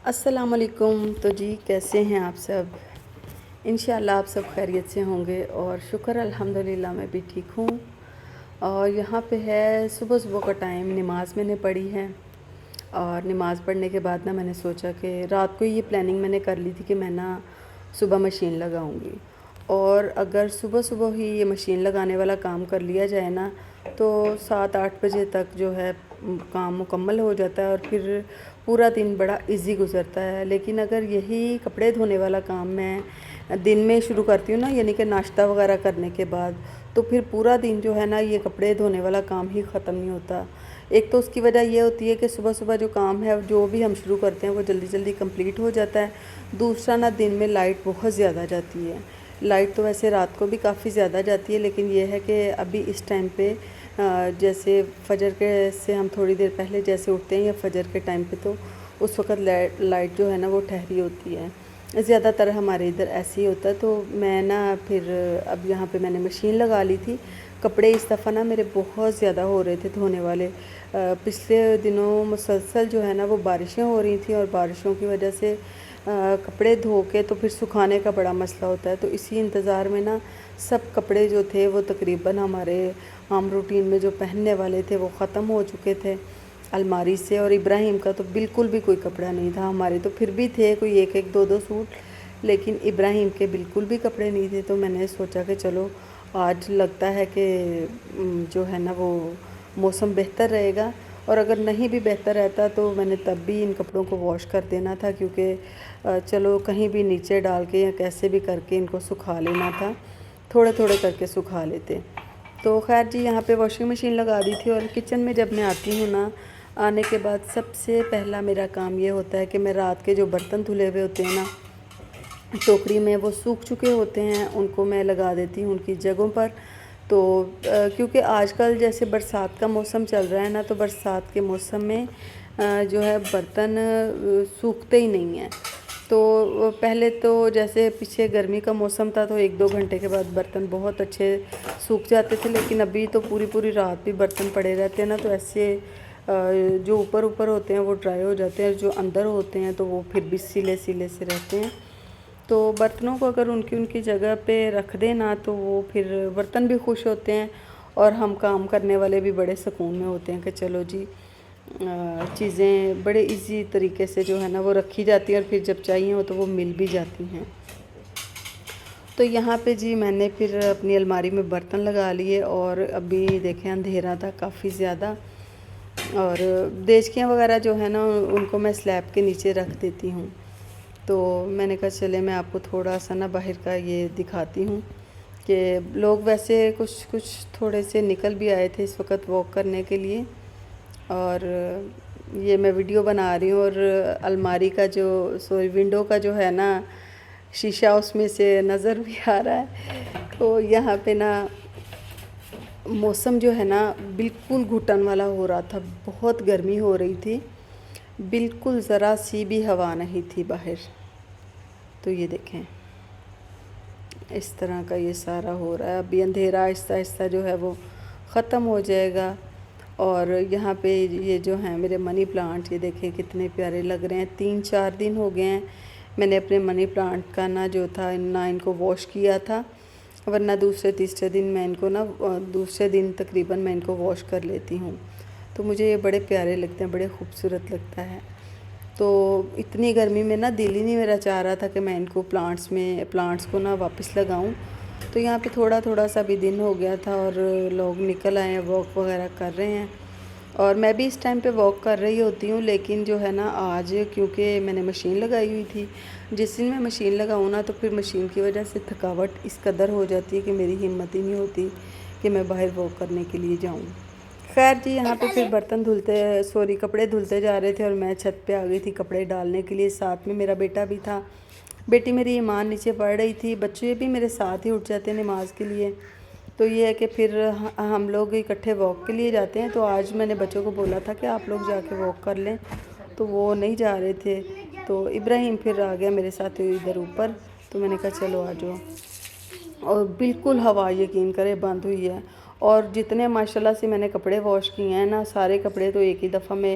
السلام علیکم۔ تو جی کیسے ہیں آپ سب؟ انشاءاللہ آپ سب خیریت سے ہوں گے اور شکر الحمدللہ میں بھی ٹھیک ہوں۔ اور یہاں پہ ہے صبح صبح کا ٹائم، نماز میں نے پڑھی ہے اور نماز پڑھنے کے بعد میں نے سوچا کہ رات کو یہ پلاننگ میں نے کر لی تھی کہ میں صبح مشین لگاؤں گی، اور اگر صبح صبح ہی یہ مشین لگانے والا کام کر لیا جائے نا تو 7-8 بجے تک جو ہے کام مکمل ہو جاتا ہے اور پھر پورا دن بڑا ایزی گزرتا ہے۔ لیکن اگر یہی کپڑے دھونے والا کام میں دن میں شروع کرتی ہوں نا، یعنی کہ ناشتہ وغیرہ کرنے کے بعد، تو پھر پورا دن جو ہے نا یہ کپڑے دھونے والا کام ہی ختم نہیں ہوتا۔ ایک تو اس کی وجہ یہ ہوتی ہے کہ صبح صبح جو کام ہے جو بھی ہم شروع کرتے ہیں وہ جلدی جلدی کمپلیٹ ہو جاتا ہے۔ دوسرا نا دن میں لائٹ بہت زیادہ جاتی ہے، لائٹ تو ویسے رات کو بھی کافی زیادہ جاتی ہے، لیکن یہ ہے کہ ابھی اس ٹائم پہ جیسے فجر کے سے ہم تھوڑی دیر پہلے جیسے اٹھتے ہیں یا فجر کے ٹائم پہ، تو اس وقت لائٹ جو ہے نا وہ ٹھہری ہوتی ہے۔ زیادہ تر ہمارے ادھر ایسے ہی ہوتا ہے۔ تو میں پھر اب یہاں پہ میں نے مشین لگا لی تھی۔ کپڑے اس دفعہ میرے بہت زیادہ ہو رہے تھے دھونے والے۔ پچھلے دنوں مسلسل جو ہے نا وہ بارشیں ہو رہی تھیں، اور بارشوں کی وجہ سے کپڑے دھو کے تو پھر سکھانے کا بڑا مسئلہ ہوتا ہے۔ تو اسی انتظار میں سب کپڑے جو تھے وہ تقریباً ہمارے عام روٹین میں جو پہننے والے تھے وہ ختم ہو چکے تھے الماری سے، اور ابراہیم کا تو بالکل بھی کوئی کپڑا نہیں تھا۔ ہمارے تو پھر بھی تھے کوئی ایک دو سوٹ، لیکن ابراہیم کے بالکل بھی کپڑے نہیں تھے۔ تو میں نے سوچا کہ چلو آج لگتا ہے کہ جو ہے نا وہ موسم بہتر رہے گا، اور اگر نہیں بھی بہتر رہتا تو میں نے تب بھی ان کپڑوں کو واش کر دینا تھا، کیونکہ چلو کہیں بھی نیچے ڈال کے یا کیسے بھی کر کے ان کو سکھا لینا تھا، تھوڑے تھوڑے کر کے سکھا لیتے۔ تو خیر جی یہاں پہ واشنگ مشین لگا دی تھی، اور کچن میں جب میں آتی ہوں نا، آنے کے بعد سب سے پہلا میرا کام یہ ہوتا ہے کہ میں رات کے جو برتن دھلے ہوئے ہوتے ہیں نا ٹوکری میں، وہ سوکھ چکے ہوتے ہیں، ان کو میں لگا دیتی ہوں ان کی جگہوں پر۔ تو کیونکہ آج کل جیسے برسات کا موسم چل رہا ہے نا، تو برسات کے موسم میں جو ہے برتن سوکھتے ہی نہیں ہیں۔ تو پہلے تو جیسے پیچھے گرمی کا موسم تھا تو 1-2 گھنٹے کے بعد برتن بہت اچھے سوکھ جاتے تھے، لیکن ابھی تو پوری رات بھی برتن پڑے رہتے ہیں نا، تو ایسے جو اوپر ہوتے ہیں وہ ڈرائی ہو جاتے ہیں، جو اندر ہوتے ہیں تو وہ پھر بھی سیلے سے رہتے ہیں۔ تو برتنوں کو اگر ان کی جگہ پہ رکھ دینا تو وہ پھر برتن بھی خوش ہوتے ہیں، اور ہم کام کرنے والے بھی بڑے سکون میں ہوتے ہیں کہ چلو جی چیزیں بڑے ایزی طریقے سے جو ہے نا وہ رکھی جاتی ہیں، اور پھر جب چاہیے ہو تو وہ مل بھی جاتی ہیں۔ تو یہاں پہ جی میں نے پھر اپنی الماری میں برتن لگا لیے، اور ابھی دیکھیں اندھیرا تھا کافی زیادہ، اور دیچکیاں وغیرہ جو ہے نا ان کو میں سلیب کے نیچے رکھ دیتی ہوں۔ تو میں نے کہا چلے میں آپ کو تھوڑا سا نا باہر کا یہ دکھاتی ہوں کہ لوگ ویسے کچھ تھوڑے سے نکل بھی آئے تھے اس وقت واک کرنے کے لیے، اور یہ میں ویڈیو بنا رہی ہوں، اور الماری کا ونڈو کا جو ہے نا شیشہ اس میں سے نظر بھی آ رہا ہے۔ تو یہاں پہ نا موسم جو ہے نا بالکل گھٹن والا ہو رہا تھا، بہت گرمی ہو رہی تھی، بالکل ذرا سی بھی ہوا نہیں تھی باہر۔ تو یہ دیکھیں اس طرح کا یہ سارا ہو رہا ہے۔ ابھی اندھیرا آہستہ آہستہ جو ہے وہ ختم ہو جائے گا۔ اور یہاں پہ یہ جو ہیں میرے منی پلانٹ، یہ دیکھیں کتنے پیارے لگ رہے ہیں۔ 3-4 دن ہو گئے ہیں میں نے اپنے منی پلانٹ کا جو تھا ان کو واش کیا تھا، ورنہ دوسرے تیسرے دن میں ان کو دوسرے دن تقریباً میں ان کو واش کر لیتی ہوں۔ تو مجھے یہ بڑے پیارے لگتے ہیں، بڑے خوبصورت لگتا ہے۔ تو اتنی گرمی میں دل ہی نہیں میرا چاہ رہا تھا کہ میں ان کو پلانٹس کو واپس لگاؤں۔ تو یہاں پہ تھوڑا سا بھی دن ہو گیا تھا، اور لوگ نکل آئے ہیں، واک وغیرہ کر رہے ہیں، اور میں بھی اس ٹائم پہ واک کر رہی ہوتی ہوں۔ لیکن جو ہے نا آج کیونکہ میں نے مشین لگائی ہوئی تھی، جس دن میں مشین لگاؤں نا تو پھر مشین کی وجہ سے تھکاوٹ اس قدر ہو جاتی ہے کہ میری ہمت ہی نہیں ہوتی کہ میں باہر واک کرنے کے لیے جاؤں۔ خیر جی یہاں پہ پھر کپڑے دھلتے جا رہے تھے، اور میں چھت پہ آ گئی تھی کپڑے ڈالنے کے لیے، ساتھ میں میرا بیٹا بھی تھا۔ بیٹی میری ایمان نیچے پڑھ رہی تھی، بچے بھی میرے ساتھ ہی اٹھ جاتے ہیں نماز کے لیے۔ تو یہ ہے کہ پھر ہم لوگ اکٹھے واک کے لیے جاتے ہیں۔ تو آج میں نے بچوں کو بولا تھا کہ آپ لوگ جا کے واک کر لیں، تو وہ نہیں جا رہے تھے۔ تو ابراہیم پھر آ گیا میرے ساتھ ادھر اوپر، تو میں نے کہا چلو آ جاؤ۔ اور بالکل ہوا یقین کرے بند ہوئی ہے، اور جتنے ماشاءاللہ سے میں نے کپڑے واش کیے ہیں نا، سارے کپڑے تو ایک ہی دفعہ میں